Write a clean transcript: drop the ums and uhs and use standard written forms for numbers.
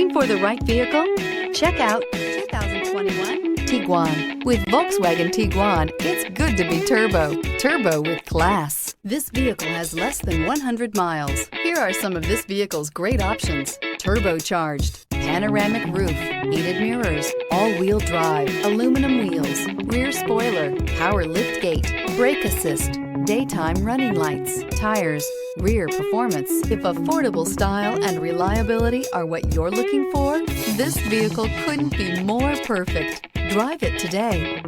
Looking for the right vehicle? Check out 2021 Tiguan. With Volkswagen Tiguan, it's good to be turbo. Turbo with class. This vehicle has less than 100 miles. Here are some of this vehicle's great options: turbocharged, panoramic roof, heated mirrors, all-wheel drive, aluminum wheels, rear spoiler, power liftgate, brake assist, daytime running lights, tires, rear performance. If affordable style and reliability are what you're looking for, this vehicle couldn't be more perfect. Drive it today.